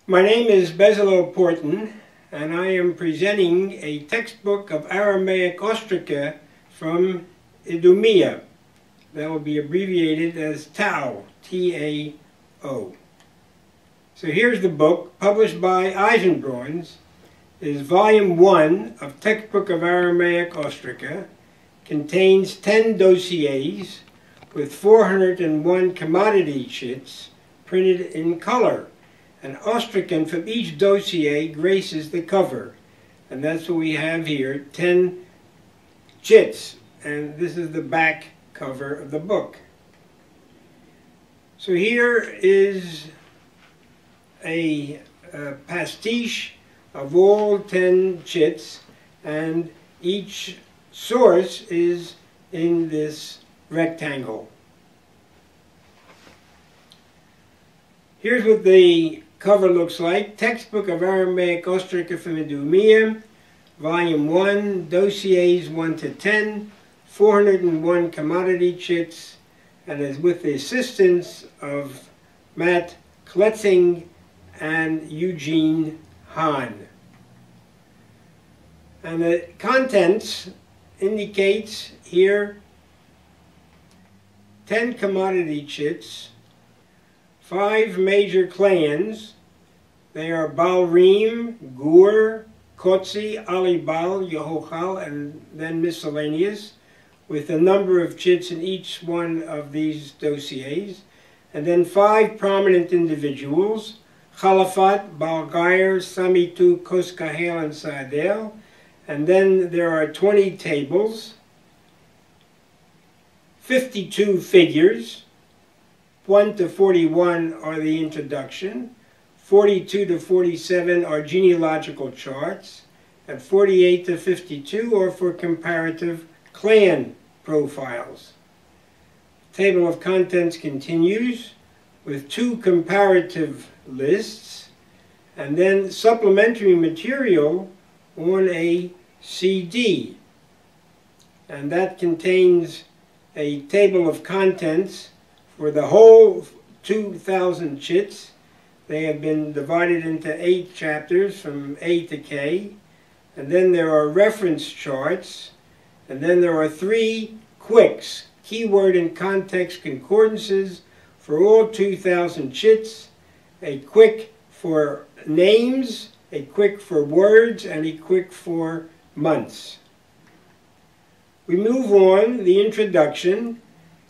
My name is Bezalel Porten, and I am presenting a textbook of Aramaic Ostraca from Idumea. That will be abbreviated as TAO, T-A-O. So here's the book, published by Eisenbrauns. It is Volume 1 of Textbook of Aramaic Ostraca. Contains 10 dossiers with 401 commodity sheets printed in color. An ostracan from each dossier graces the cover. And that's what we have here, 10 chits. And this is the back cover of the book. So here is a pastiche of all 10 chits, and each source is in this rectangle. Here's what the cover looks like. Textbook of Aramaic Ostraca from Idumea, Volume 1, Dossiers 1 to 10, 401 commodity chits, and is with the assistance of Matt Kletzing and Eugene Hahn. And the contents indicates here 10 commodity chits, 5 major clans. They are Balrim, Gur, Kotzi, Alibal, Yehochal, and then miscellaneous, with a number of chits in each one of these dossiers. And then 5 prominent individuals, Chalafat, Balgair, Samitu, Koskahel, and Saadel. And then there are 20 tables, 52 figures, 1 to 41 are the introduction, 42 to 47 are genealogical charts, and 48 to 52 are for comparative clan profiles. Table of contents continues with 2 comparative lists, and then supplementary material on a CD. And that contains a table of contents for the whole 2,000 chits. They have been divided into 8 chapters from A to K. And then there are reference charts. And then there are 3 quicks, keyword and context concordances for all 2,000 chits, a quick for names, a quick for words, and a quick for months. We move on. The introduction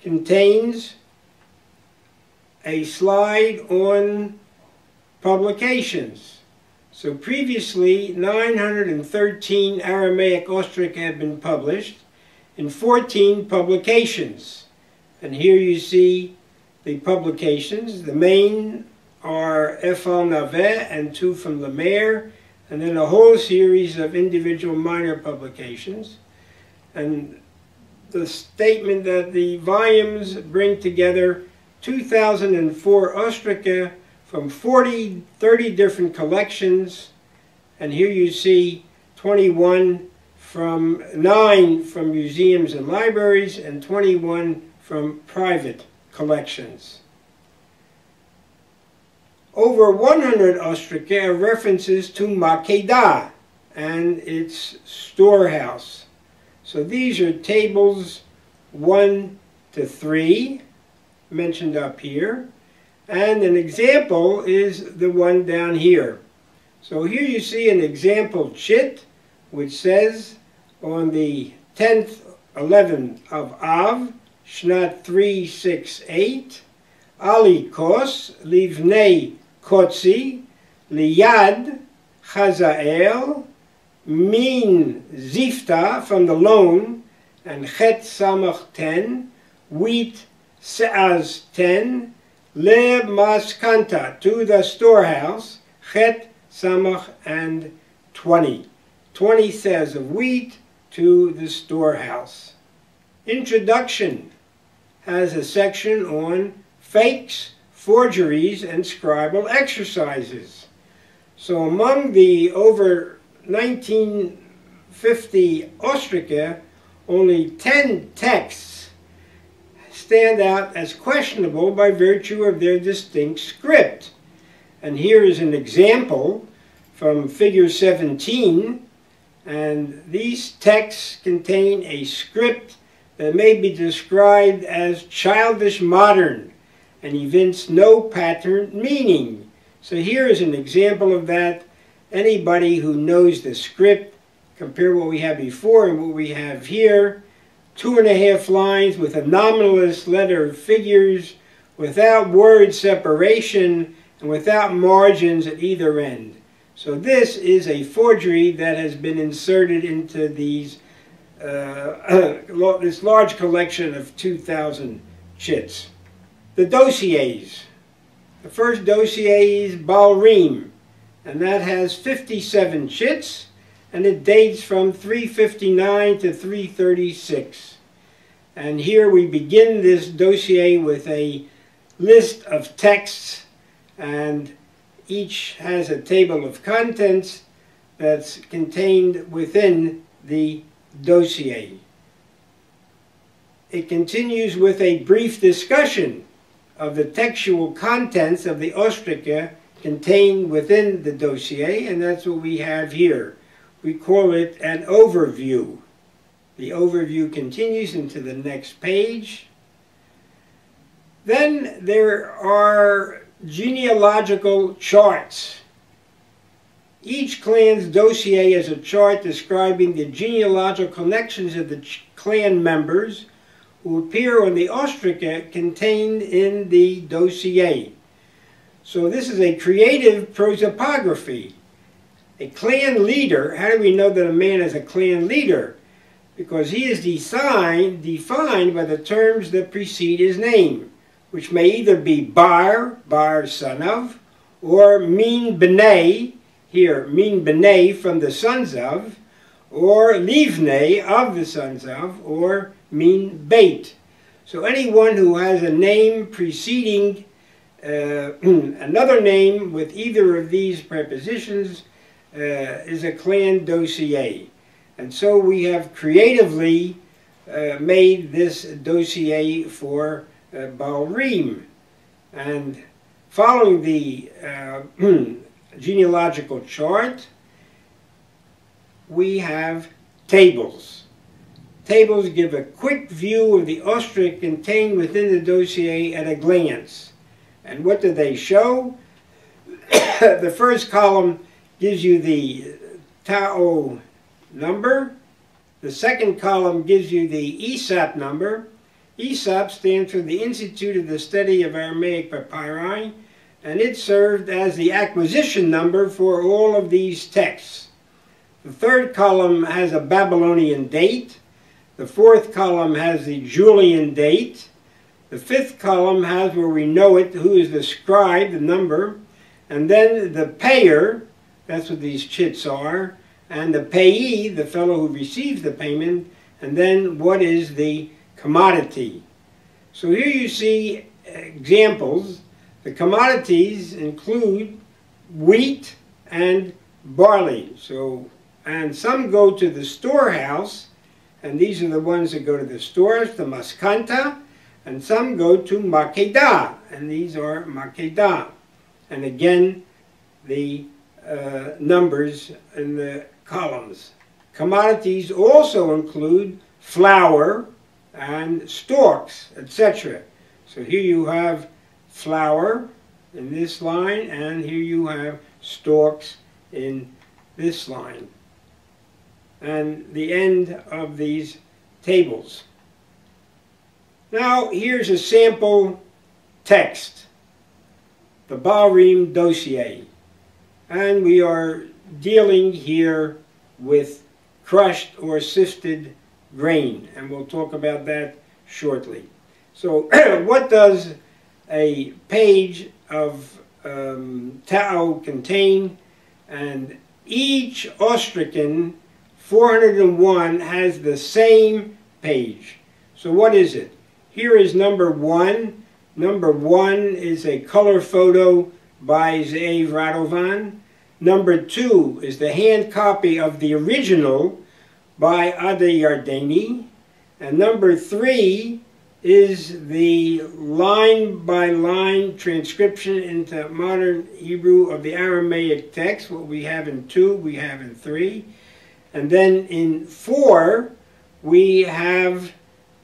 contains a slide on publications. So previously, 913 Aramaic Ostraca have been published in 14 publications. And here you see the publications. The main are Efal Naveh and 2 from Lemaire, and then a whole series of individual minor publications. And the statement that the volumes bring together 2004 Ostraca from 30 different collections, and here you see 9 from museums and libraries, and 21 from private collections. Over 100 Ostraca are references to Makedah and its storehouse. So these are tables 1 to 3, mentioned up here. And an example is the one down here. So here you see an example chit, which says on the 10th, 11th of Av, Shnat 368, Ali Kos, Livnei Kotzi, Liyad, Chazael, Min Zifta, from the loan, and Chet Samach 10, Wheat Seaz 10, Le Maskanta, to the storehouse, Chet Samach and 20. 20 says of wheat to the storehouse. Introduction has a section on fakes, forgeries, and scribal exercises. So among the over 1950 Ostraca, only 10 texts stand out as questionable by virtue of their distinct script. And here is an example from figure 17. And these texts contain a script that may be described as childish modern and evince no pattern meaning. So here is an example of that. Anybody who knows the script, compare what we had before and what we have here. 2.5 lines with a nominalist letter of figures, without word separation, and without margins at either end. So this is a forgery that has been inserted into these this large collection of 2,000 chits. The dossiers. The first dossier is Balrim, and that has 57 chits, and it dates from 359 to 336. And here we begin this dossier with a list of texts, and each has a table of contents that's contained within the dossier. It continues with a brief discussion of the textual contents of the Ostraca contained within the dossier, and that's what we have here. We call it an overview. The overview continues into the next page. Then there are genealogical charts. Each clan's dossier is a chart describing the genealogical connections of the clan members who appear on the Ostraca contained in the dossier. So this is a creative prosopography. A clan leader, how do we know that a man is a clan leader? Because he is defined by the terms that precede his name, which may either be Bar, son of, or Min B'nai, here, Min B'nai, from the sons of, or Livnei, of the sons of, or Min Beit. So anyone who has a name preceding another name with either of these prepositions is a clan dossier. And so we have creatively made this dossier for Balrim. And following the genealogical chart, we have tables. Tables give a quick view of the Ostraca contained within the dossier at a glance. And what do they show? The first column gives you the TAO number. The second column gives you the ESOP number. ESOP stands for the Institute of the Study of Aramaic Papyri, and it served as the acquisition number for all of these texts. The third column has a Babylonian date. The fourth column has the Julian date. The fifth column has, where we know it, who is the scribe, the number. And then the payer, that's what these chits are, and the payee, the fellow who receives the payment, and then what is the commodity. So here you see examples. The commodities include wheat and barley. So, and some go to the storehouse, and these are the ones that go to the stores, the maskanta, and some go to Makedah, and these are Makedah. And again, the numbers in the columns. Commodities also include flour and stalks, etc. So here you have flour in this line, and here you have stalks in this line. And the end of these tables. Now here's a sample text, the Balrim dossier, and we are dealing here with crushed or sifted grain, and we'll talk about that shortly. So what does a page of TAO contain? And each Ostracan 401 has the same page. So what is it? Here is number 1. Number 1 is a color photo by Ze'ev Radovan. Number 2 is the hand copy of the original by Ada Yardeni. And number 3 is the line-by-line transcription into modern Hebrew of the Aramaic text. What we have in 2, we have in 3. And then in 4, we have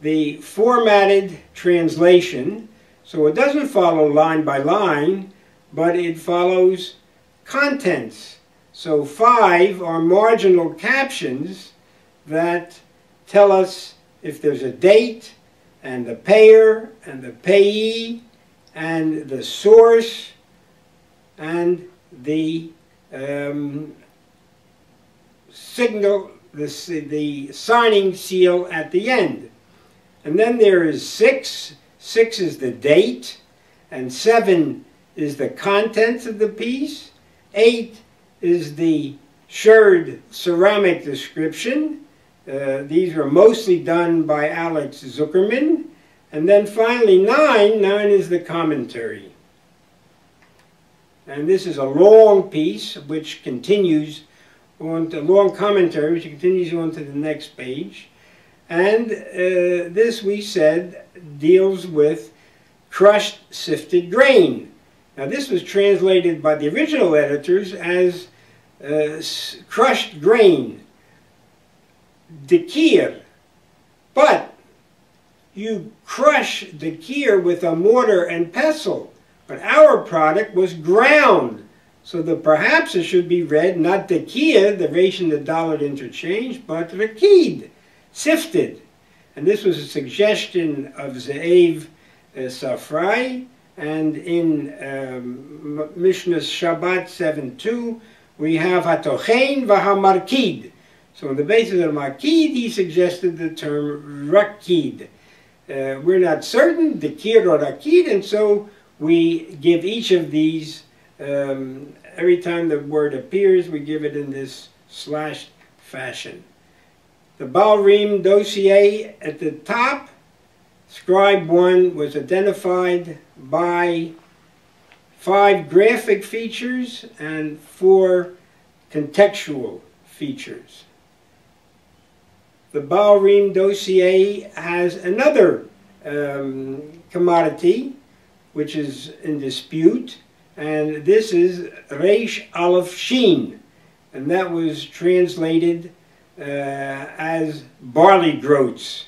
the formatted translation. So it doesn't follow line by line, but it follows contents. So 5 are marginal captions that tell us if there's a date, and the payer, and the payee, and the source, and the signal, the signing seal at the end. And then there is 6. 6 is the date, and 7 is the contents of the piece. 8 is the shirred ceramic description. These are mostly done by Alex Zuckerman. And then finally 9 is the commentary. And this is a long piece which continues on to, long commentary which continues on to the next page. And this, we said, deals with crushed sifted grain. Now this was translated by the original editors as crushed grain, dekir. But you crush dekir with a mortar and pestle. But our product was ground. So perhaps it should be read not dekir, the resh and the dalet interchange, but rekid, sifted. And this was a suggestion of Ze'ev Safrai. And in Mishnah Shabbat 7.2, we have hatochein v'hamarkid. So on the basis of markid, he suggested the term rakid. We're not certain, dekir or rakid, and so we give each of these, every time the word appears, we give it in this slashed fashion. The Baal Rim Dossier at the top, Scribe 1 was identified by 5 graphic features and 4 contextual features. The Baal Rim Dossier has another commodity which is in dispute, and this is Reish Aleph Shin, and that was translated as barley groats.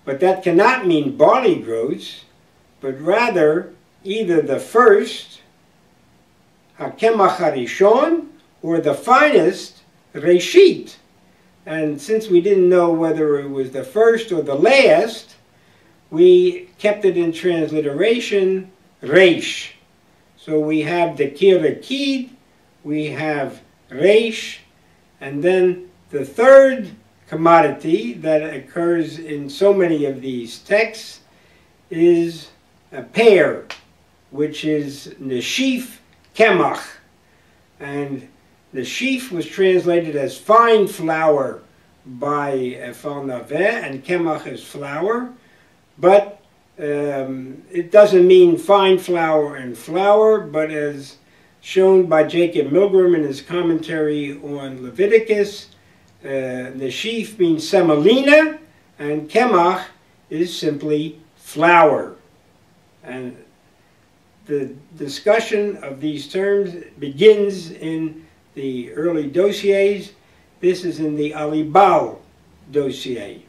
But that cannot mean barley groats, but rather either the first, hakemach harishon, or the finest, reshit. And since we didn't know whether it was the first or the last, we kept it in transliteration, reish. So we have the kirakid, we have reish, and then the third commodity that occurs in so many of these texts is a pear, which is neshif kemach. And neshif was translated as fine flour by Falnaveh, and kemach is flour, but it doesn't mean fine flour and flour, but as shown by Jacob Milgram in his commentary on Leviticus, neshif means semolina, and kemach is simply flour. And the discussion of these terms begins in the early dossiers. This is in the Alibal dossier.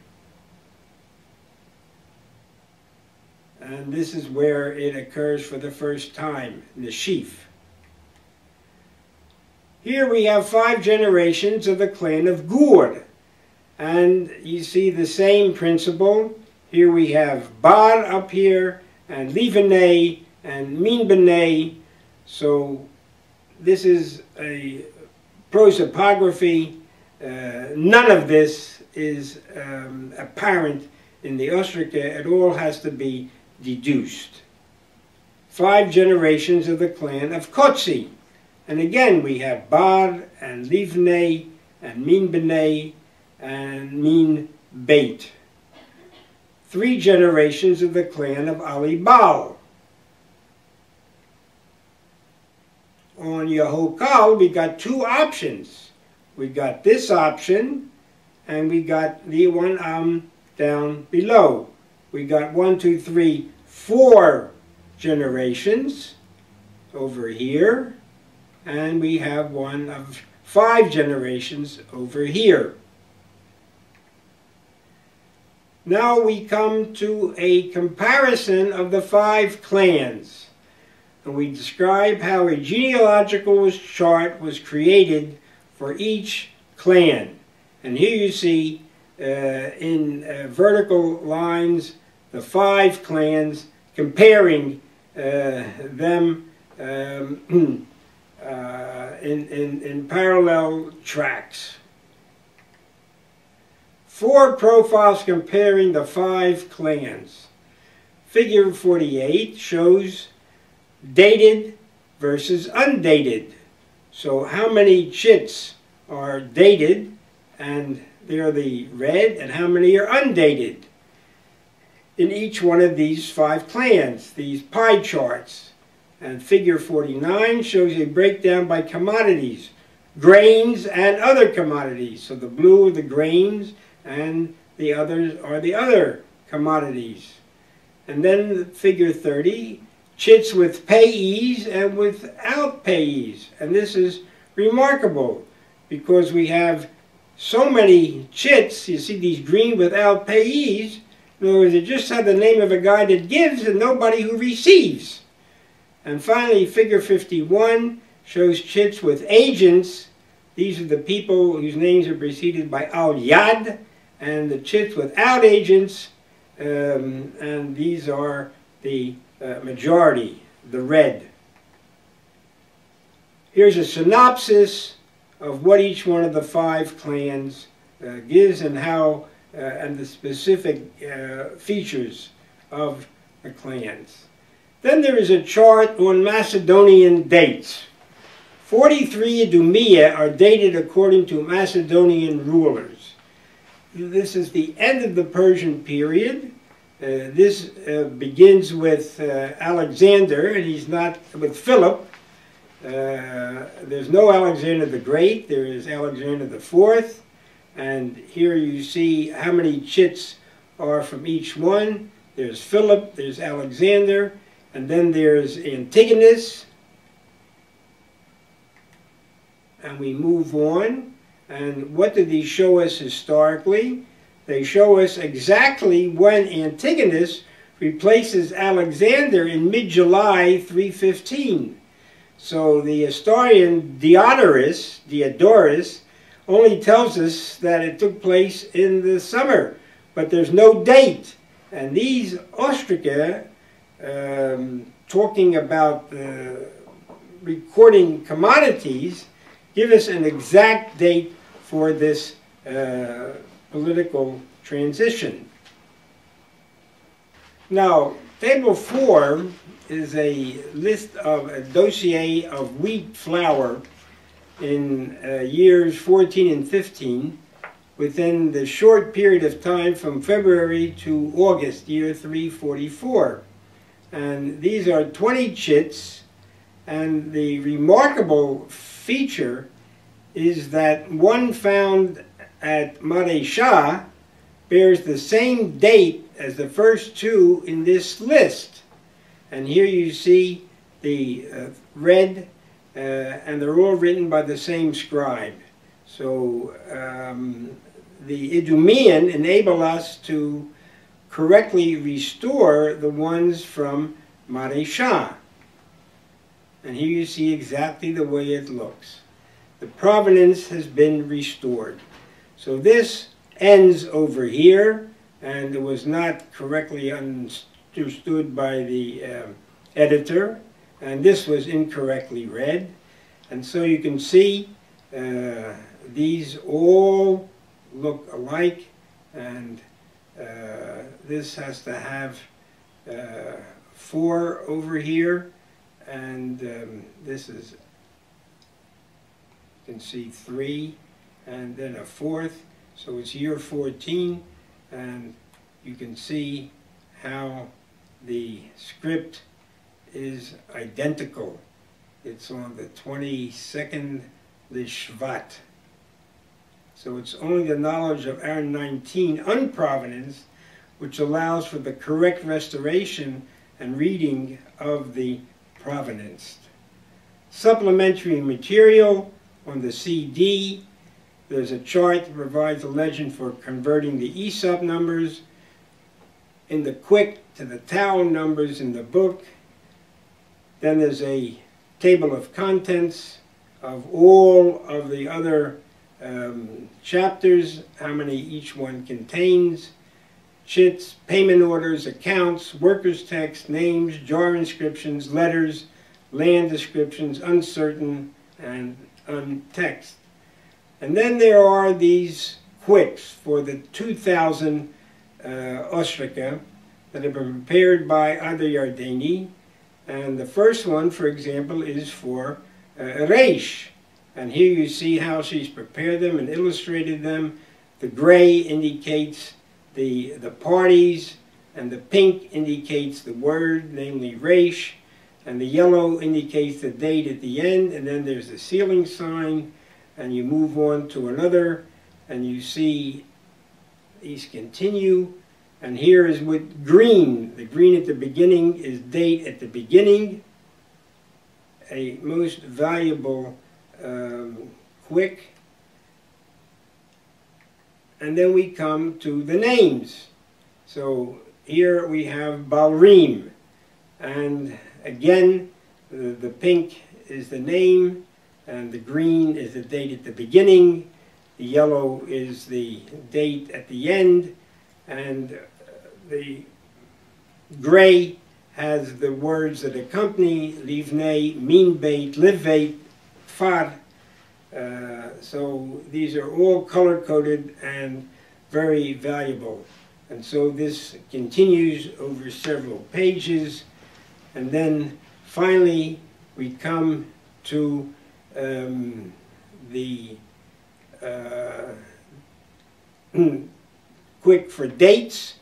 And this is where it occurs for the first time, neshif. Here we have 5 generations of the clan of Gur. And you see the same principle. Here we have Bar up here, and Livanei, and Minbanei. So this is a prosopography. None of this is apparent in the Ostraca. It all has to be deduced. 5 generations of the clan of Kotzi. And again, we have Bar, and Livnei, and Minbanei, and Min Beit. 3 generations of the clan of Alibal. On Yehokal, we got 2 options. We got this option, and we got the one down below. we got 1, 2, 3, 4 generations over here, and we have one of 5 generations over here. Now we come to a comparison of the 5 clans, and we describe how a genealogical chart was created for each clan. And here you see in vertical lines the 5 clans, comparing them in parallel tracks. 4 profiles comparing the 5 clans. Figure 48 shows dated versus undated. So how many chits are dated, and they're the red, and how many are undated in each one of these 5 clans, these pie charts. And figure 49 shows a breakdown by commodities, grains and other commodities. So the blue are the grains, and the others are the other commodities. And then figure 30, chits with payees and without payees. And this is remarkable because we have so many chits. You see these green without payees. In other words, they just have the name of a guy that gives and nobody who receives. And finally, figure 51 shows chits with agents. These are the people whose names are preceded by al-yad, and the chits without agents, and these are the majority, the red. Here's a synopsis of what each one of the 5 clans gives, and how and the specific features of the clans. Then there is a chart on Macedonian dates. 43 Idumea are dated according to Macedonian rulers. This is the end of the Persian period. This begins with Alexander, and he's not with Philip. There's no Alexander the Great. There is Alexander the Fourth. And here you see how many chits are from each one. There's Philip, there's Alexander, and then there's Antigonus. And we move on. And what do these show us historically? They show us exactly when Antigonus replaces Alexander in mid-July 315. So the historian Diodorus only tells us that it took place in the summer, but there's no date. And these Ostraca, talking about recording commodities, give us an exact date for this political transition. Now, Table 4 is a list of a dossier of wheat flour in years 14 and 15 within the short period of time from February to August, year 344. And these are 20 chits, and the remarkable feature is that one found at Madeshah bears the same date as the first 2 in this list. And here you see the red, and they're all written by the same scribe. So the Idumean enable us to correctly restore the ones from Madeshah. And here you see exactly the way it looks. The provenance has been restored. So this ends over here, and it was not correctly understood by the editor, and this was incorrectly read. And so you can see these all look alike, and this has to have 4 over here, and this is, you can see 3, and then a 4th, so it's year 14, and you can see how the script is identical. It's on the 22nd Lishvat. So it's only the knowledge of our 19 unprovenanced which allows for the correct restoration and reading of the provenance. Supplementary material on the CD. There's a chart that provides a legend for converting the ESOP numbers in the quick to the TAO numbers in the book. Then there's a table of contents of all of the other chapters, how many each one contains, chits, payment orders, accounts, workers' text, names, jar inscriptions, letters, land descriptions, uncertain, and untext. And then there are these quicks for the 2000 Ostraca that have been prepared by Ada Yardeni. And the first one, for example, is for Reish. And here you see how she's prepared them and illustrated them. The gray indicates the parties, and the pink indicates the word, namely Reish, and the yellow indicates the date at the end, and then there's the sealing sign, and you move on to another, and you see these continue. And here is with green. The green at the beginning is date at the beginning, a most valuable quick. And then we come to the names. So here we have Balrim, and again the pink is the name, and the green is the date at the beginning, the yellow is the date at the end, and the gray has the words that accompany Livnei, Minbeit, Livveit, Far. So these are all color-coded and very valuable. And so this continues over several pages. And then finally we come to the quick for dates.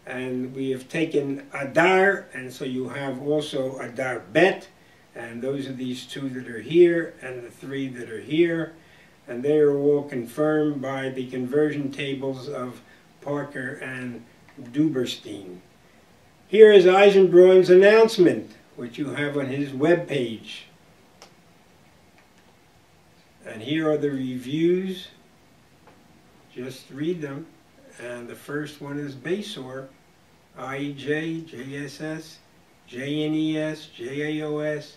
And we have taken Adar, and so you have also Adar Bet. And those are these two that are here, and the three that are here. And they are all confirmed by the conversion tables of Parker and Duberstein. Here is Eisenbraun's announcement, which you have on his webpage. And here are the reviews. Just read them. And the first one is ASOR, IEJ, JSS, JNES, JAOS,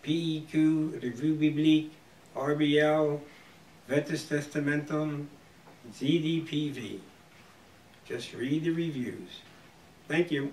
PEQ, Revue Biblique, RBL, Vetus Testamentum, ZDPV. Just read the reviews. Thank you.